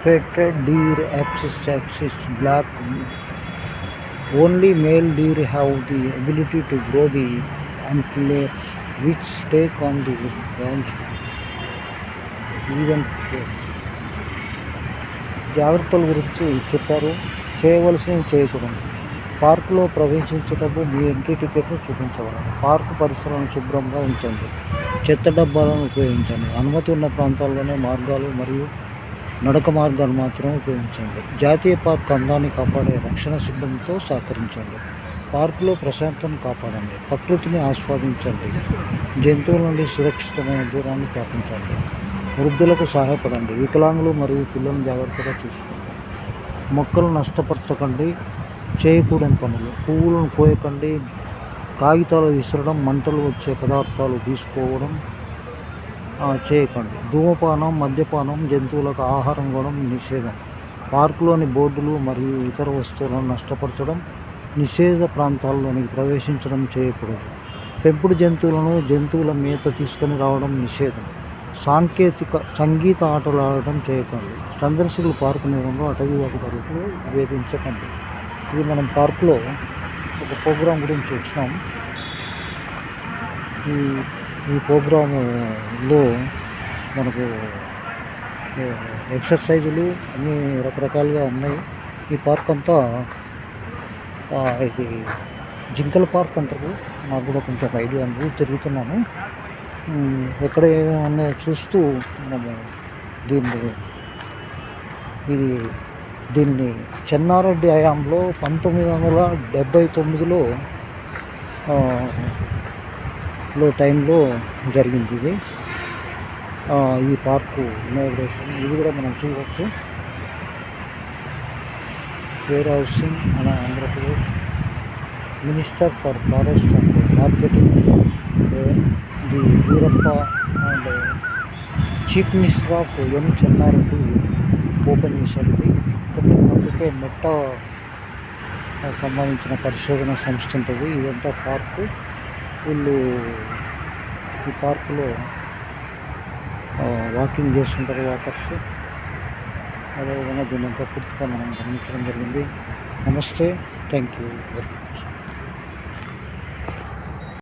spotted deer, axis black. Only male deer have the ability to grow the antlers which stake on the branch. Even జాగ్రత్తల గురించి చెప్పారు. చేయవలసినవి చేయకూడదు. పార్కులో ప్రవేశించేటప్పుడు మీ entry టికెట్ను చూపించవలెను. Park పరిసరాలను శుభ్రంగా ఉంచండి. చెత్త డబ్బాలను ఉపయోగించండి. అనుమతి ఉన్న ప్రాంతాల్లోనే మార్గాలు మరియు నడక మార్గాలు మాత్రమే ఉపయోగించండి. జాతీయ పార్క్ అందాన్ని కాపాడే రక్షణ సిబ్బందితో సహకరించండి. పార్కులో ప్రశాంతతను కాపాడండి. ప్రకృతిని ఆస్వాదించండి. జంతువుల నుండి సురక్షితమైన దూరాన్ని పాటించండి. వృద్ధులకు సహాయపడండి. వికలాంగులు మరియు పిల్లలను జాగ్రత్తగా చూసుకోండి. మొక్కలు నష్టపరచకండి. చేయకూడని పనులు: పువ్వులను కోయకండి, కాగితాలు విసరడం, మంటలు వచ్చే పదార్థాలు తీసుకోవడం చేయకండి. ధూమపానం, మద్యపానం, జంతువులకు ఆహారం ఇవ్వడం నిషేధం. పార్కులోని బోర్డులు మరియు ఇతర వస్తువులను నష్టపరచడం, నిషేధ ప్రాంతాల్లోనికి ప్రవేశించడం చేయకూడదు. పెంపుడు జంతువుల మేత తీసుకొని రావడం నిషేధం. సంగీత ఆటలు ఆడటం చేయకండి. సందర్శకులు పార్కు నిర్వహణలో అటవీ అధికారులకు వేధించకండి. ఇది మనం పార్కులో ఒక ప్రోగ్రాం గురించి వచ్చినాం. ఈ ప్రోగ్రాములో మనకు ఎక్సర్సైజులు అన్నీ రకరకాలుగా ఉన్నాయి. ఈ పార్క్ అంతా ఇది జింకల పార్క్ అంటారు. నాకు కూడా కొంచెం ఐడియా ఉంది. తిరుగుతున్నాను. ఎక్కడ ఏమన్నా చూస్తూ మనము దీన్ని చెన్నారెడ్డి హయాంలో 1979లో టైంలో జరిగింది ఇది. ఈ పార్కు ఇనాగ్రేషన్ ఇది కూడా మనం చూడవచ్చు. వేర్ హౌసింగ్ మన Andhra Pradesh minister for forest and marketing the Veerappa and chief minister of N Chennareddy open చేశారు. ఇది అందుకే మెట్ట సంబంధించిన పరిశోధన సంస్థ ఉంటుంది. ఇదంతా పార్కు. వీళ్ళు ఈ పార్కులో వాకింగ్ చేస్తుంటారు వాకర్స్. అదేవిధంగా దీని అంతా పూర్తిగా మనం గమనించడం జరిగింది. నమస్తే, థ్యాంక్ యూ వెరీ మచ్.